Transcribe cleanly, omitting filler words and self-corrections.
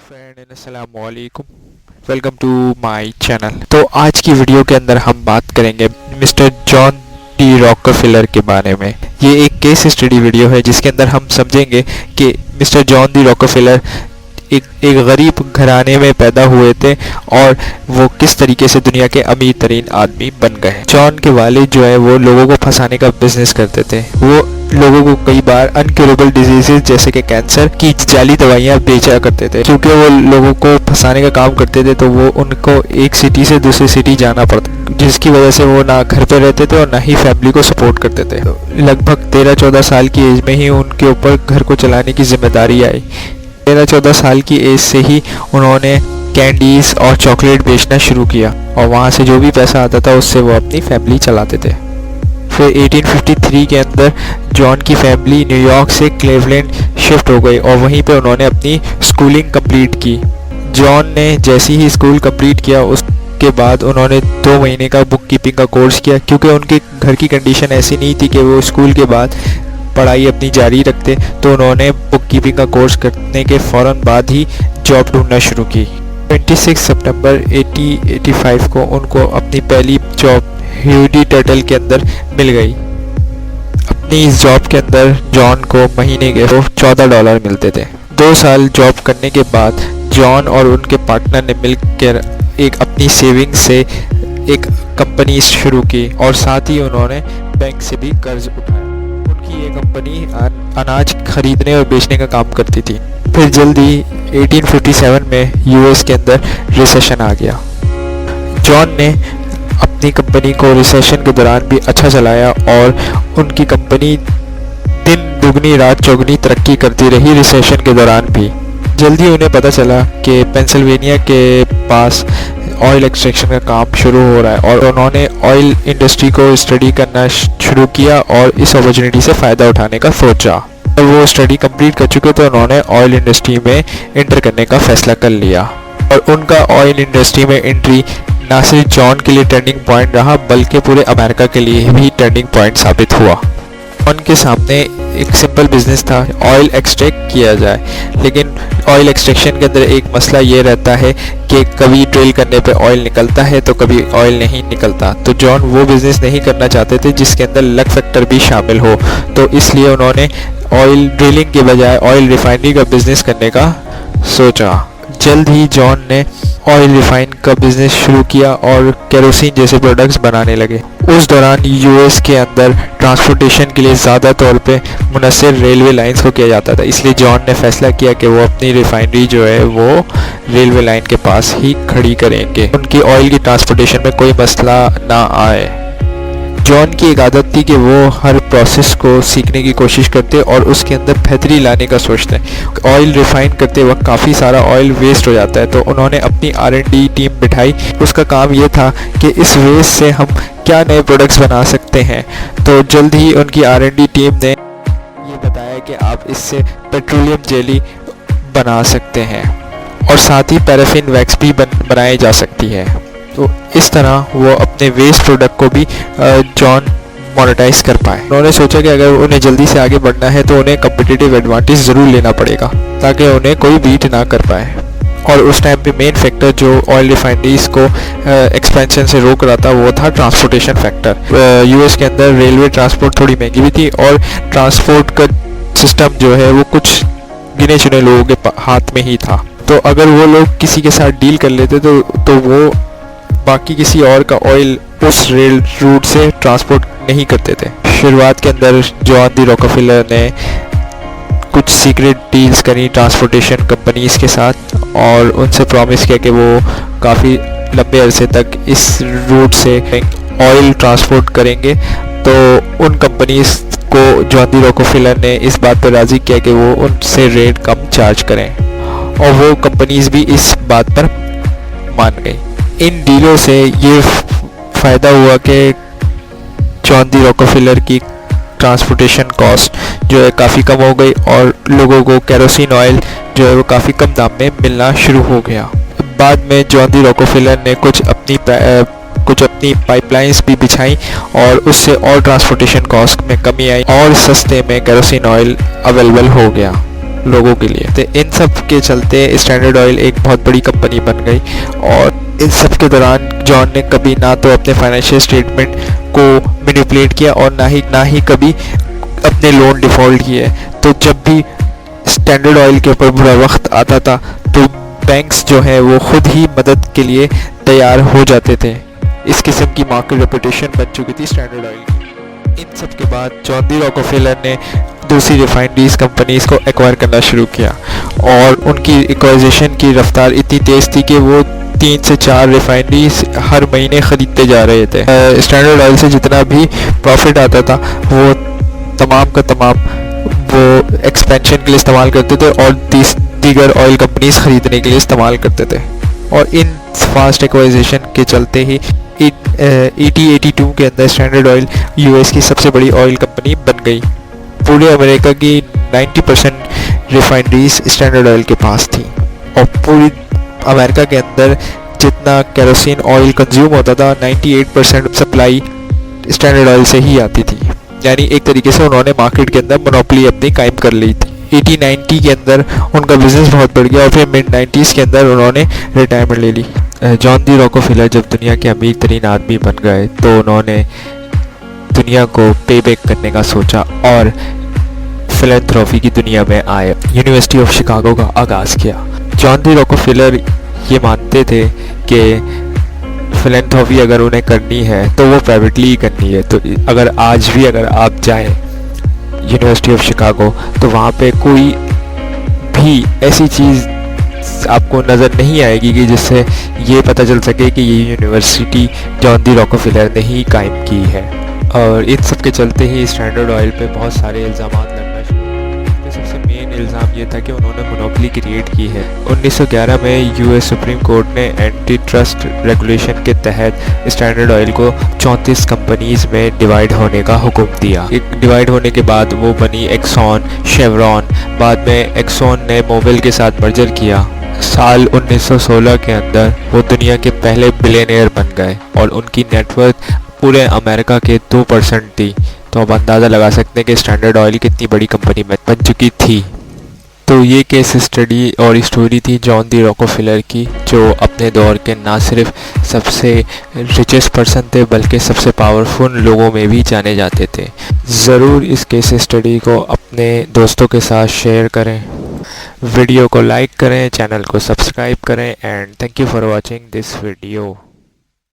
Friend अस्सलाम वालेकुम, welcome to my channel. तो आज की वीडियो के अंदर हम बात करेंगे मिस्टर जॉन डी रॉकफेलर के बारे में। ये एक केस स्टडी वीडियो है जिसके अंदर हम समझेंगे कि मिस्टर जॉन डी रॉकफेलर एक गरीब घराने में पैदा हुए थे और वो किस तरीके से दुनिया के अमीर तरीन आदमी बन गए। जॉन के वालिद जो है वो लोगों को फंसाने का बिजनेस करते थे। वो लोगों को कई बार अनक्यूरेबल डिजीजेस जैसे कि कैंसर की जाली दवाइयाँ बेचा करते थे। क्योंकि वो लोगों को फंसाने का काम करते थे तो वो उनको एक सिटी से दूसरी सिटी जाना पड़ता, जिसकी वजह से वो ना घर पे रहते थे और ना ही फैमिली को सपोर्ट करते थे। लगभग 13-14 साल की एज में ही उनके ऊपर घर को चलाने की जिम्मेदारी आई। 13-14 साल की एज से ही उन्होंने कैंडीज और चॉकलेट बेचना शुरू किया और वहाँ से जो भी पैसा आता था उससे वो अपनी फैमिली चलाते थे। फिर 1853 के अंदर जॉन की फैमिली न्यूयॉर्क से क्लीवलैंड शिफ्ट हो गई और वहीं पे उन्होंने अपनी स्कूलिंग कंप्लीट की। जॉन ने जैसे ही स्कूल कंप्लीट किया उसके बाद उन्होंने 2 महीने का बुक कीपिंग का कोर्स किया, क्योंकि उनके घर की कंडीशन ऐसी नहीं थी कि वो स्कूल के बाद पढ़ाई अपनी जारी रखते। तो उन्होंने बुक कीपिंग का कोर्स करने के फ़ौरन बाद ही जॉब ढूंढना शुरू की। 26 सितंबर 1885 को उनको अपनी पहली जॉब ह्यूडी टर्टल के अंदर मिल गई। अपनी इस जॉब के अंदर जॉन को महीने के $14 मिलते थे। 2 साल जॉब करने के बाद जॉन और उनके पार्टनर ने मिलकर एक अपनी सेविंग्स से एक कंपनी शुरू की और साथ ही उन्होंने बैंक से भी कर्ज उठाया। उनकी ये कंपनी अनाज खरीदने और बेचने का काम करती थी। फिर जल्दी 1857 में यूएस के अंदर रिसेशन आ गया। जॉन ने अपनी कंपनी को रिसेशन के दौरान भी अच्छा चलाया और उनकी कंपनी दिन दुगनी रात चौगुनी तरक्की करती रही रिसेशन के दौरान भी। जल्दी उन्हें पता चला कि पेंसिल्वेनिया के पास ऑयल एक्सट्रैक्शन का काम शुरू हो रहा है और उन्होंने ऑयल इंडस्ट्री को स्टडी करना शुरू किया और इस अपॉर्चुनिटी से फ़ायदा उठाने का सोचा। जब वो स्टडी कंप्लीट कर चुके तो उन्होंने ऑयल इंडस्ट्री में एंटर करने का फ़ैसला कर लिया और उनका ऑयल इंडस्ट्री में एंट्री ना सिर्फ जॉन के लिए टर्निंग पॉइंट रहा बल्कि पूरे अमेरिका के लिए भी टर्निंग पॉइंट साबित हुआ। जॉन के सामने एक सिंपल बिजनेस था, ऑयल एक्सट्रैक्ट किया जाए, लेकिन ऑयल एक्सट्रैक्शन के अंदर एक मसला ये रहता है कि कभी ड्रिल करने पे ऑयल निकलता है तो कभी ऑयल नहीं निकलता। तो जॉन वो बिज़नेस नहीं करना चाहते थे जिसके अंदर लक फैक्टर भी शामिल हो, तो इसलिए उन्होंने ऑयल ड्रिलिंग के बजाय ऑयल रिफाइनरी का बिज़नेस करने का सोचा। जल्द ही जॉन ने ऑयल रिफाइन का बिज़नेस शुरू किया और केरोसिन जैसे प्रोडक्ट्स बनाने लगे। उस दौरान यूएस के अंदर ट्रांसपोर्टेशन के लिए ज़्यादा तौर पे मुनस्सिर रेलवे लाइंस को किया जाता था, इसलिए जॉन ने फैसला किया कि वो अपनी रिफाइनरी जो है वो रेलवे लाइन के पास ही खड़ी करेंगे, उनकी ऑयल की ट्रांसपोर्टेशन में कोई मसला ना आए। जॉन की एक आदत थी कि वो हर प्रोसेस को सीखने की कोशिश करते और उसके अंदर बेहतरी लाने का सोचते। ऑयल रिफाइन करते वक्त काफ़ी सारा ऑयल वेस्ट हो जाता है, तो उन्होंने अपनी R&D टीम बिठाई। उसका काम ये था कि इस वेस्ट से हम क्या नए प्रोडक्ट्स बना सकते हैं। तो जल्द ही उनकी R&D टीम ने ये बताया कि आप इससे पेट्रोलियम जेली बना सकते हैं और साथ ही पैराफिन वैक्स भी बनाई जा सकती है। तो इस तरह वो अपने वेस्ट प्रोडक्ट को भी जॉन मोनेटाइज कर पाए। उन्होंने सोचा कि अगर उन्हें जल्दी से आगे बढ़ना है तो उन्हें कम्पिटिटिव एडवांटेज ज़रूर लेना पड़ेगा ताकि उन्हें कोई बीट ना कर पाए। और उस टाइम पे मेन फैक्टर जो ऑयल रिफाइनरीज को एक्सपेंशन से रोक रहा था वो था ट्रांसपोर्टेशन फैक्टर। यूएस के अंदर रेलवे ट्रांसपोर्ट थोड़ी महंगी भी थी और ट्रांसपोर्ट का सिस्टम जो है वो कुछ गिने चुने लोगों के हाथ में ही था। तो अगर वो लोग किसी के साथ डील कर लेते तो वो बाकी किसी और का ऑयल उस रेल रूट से ट्रांसपोर्ट नहीं करते थे। शुरुआत के अंदर जॉन डी रॉकफेलर ने कुछ सीक्रेट डील्स करी ट्रांसपोर्टेशन कंपनीज़ के साथ और उनसे प्रॉमिस किया कि वो काफ़ी लंबे अरसे तक इस रूट से ऑयल ट्रांसपोर्ट करेंगे। तो उन कंपनीज़ को जॉन डी रॉकफेलर ने इस बात पर राज़ी किया कि वो उनसे रेट कम चार्ज करें और वो कंपनीज़ भी इस बात पर मान गई। इन डीलों से ये फ़ायदा हुआ कि जॉन डी रॉकफेलर की ट्रांसपोर्टेशन कॉस्ट जो है काफ़ी कम हो गई और लोगों को केरोसिन ऑयल जो है वो काफ़ी कम दाम में मिलना शुरू हो गया। बाद में जॉन डी रॉकफेलर ने कुछ अपनी पाइपलाइंस भी बिछाई और उससे और ट्रांसपोर्टेशन कॉस्ट में कमी आई और सस्ते में केरोसिन ऑयल अवेलेबल हो गया। लोगों के लिए। तो इन सब के चलते स्टैंडर्ड ऑयल एक बहुत बड़ी कंपनी बन गई। और इन सब के दौरान जॉन ने कभी ना तो अपने फाइनेंशियल स्टेटमेंट को मैनिपुलेट किया और ना ही कभी अपने लोन डिफ़ॉल्ट किए। तो जब भी स्टैंडर्ड ऑयल के ऊपर बुरा वक्त आता था तो बैंक्स जो है वो खुद ही मदद के लिए तैयार हो जाते थे। इस किस्म की मार्केट रेपुटेशन बन चुकी थी स्टैंडर्ड ऑयल की। इन सब के बाद जॉन डी रॉकफेलर ने दूसरी रिफाइनरीज कंपनीज़ को एक्वायर करना शुरू किया और उनकी एक्वाइजेशन की रफ्तार इतनी तेज़ थी कि वो 3 से 4 रिफाइनरीज हर महीने ख़रीदते जा रहे थे। स्टैंडर्ड ऑयल से जितना भी प्रॉफिट आता था वो तमाम का तमाम वो एक्सपेंशन के लिए इस्तेमाल करते थे और दीगर ऑयल कंपनीज ख़रीदने के लिए इस्तेमाल करते थे। और इन फास्ट एक्वाइजेशन के चलते ही 1882 के अंदर स्टैंडर्ड ऑयल यूएस की सबसे बड़ी ऑयल कंपनी बन गई। पूरे अमेरिका की 90% रिफाइनरीज स्टैंडर्ड ऑयल के पास थी और पूरी अमेरिका के अंदर जितना केरोसिन ऑयल कंज्यूम होता था 98% सप्लाई स्टैंडर्ड ऑयल से ही आती थी। यानी एक तरीके से उन्होंने मार्केट के अंदर मोनोपोली अपनी कायम कर ली थी। 1890 के अंदर उनका बिजनेस बहुत बढ़ गया और फिर मिड 90s के अंदर उन्होंने रिटायरमेंट ले ली। जॉन डी रॉकफेलर जब दुनिया के अमीर तरीन आदमी बन गए तो उन्होंने दुनिया को पे बैक करने का सोचा और फिलैंथ्रोपी की दुनिया में आए। यूनिवर्सिटी ऑफ शिकागो का आगाज़ किया। जॉन डी रॉकफेलर ये मानते थे कि फिलैंथ्रोपी अगर उन्हें करनी है तो वो प्राइवेटली ही करनी है। तो अगर आज भी अगर आप जाएं यूनिवर्सिटी ऑफ शिकागो तो वहाँ पे कोई भी ऐसी चीज़ आपको नज़र नहीं आएगी कि जिससे ये पता चल सके कि ये यूनिवर्सिटी जॉन डी रॉकफेलर ने ही कायम की है। और इन सब के चलते ही स्टैंडर्ड ऑयल पे बहुत सारे इल्ज़ाम लगना शुरू हुए। सबसे मेन इल्ज़ाम ये था कि उन्होंने मोनोपोली क्रिएट की है। 1911 में यूएस सुप्रीम कोर्ट ने एंटी ट्रस्ट रेगुलेशन के तहत स्टैंडर्ड ऑयल को 34 कंपनीज़ में डिवाइड होने का हुक्म दिया। डिवाइड होने के बाद वो बनी एक्सॉन, शेवरॉन। बाद में एक्सॉन ने मोबिल के साथ मर्जर किया। साल 1916 के अंदर वो दुनिया के पहले बिलियनियर बन गए और उनकी नेटवर्थ पूरे अमेरिका के 2% थी। तो अब अंदाज़ा लगा सकते हैं कि स्टैंडर्ड ऑयल कितनी बड़ी कंपनी बन चुकी थी। तो ये केस स्टडी और स्टोरी थी जॉन डी रॉकफेलर की, जो अपने दौर के ना सिर्फ सबसे रिचेस्ट पर्सन थे बल्कि सबसे पावरफुल लोगों में भी जाने जाते थे। ज़रूर इस केस स्टडी को अपने दोस्तों के साथ शेयर करें, वीडियो को लाइक करें, चैनल को सब्सक्राइब करें and thank you for watching this video.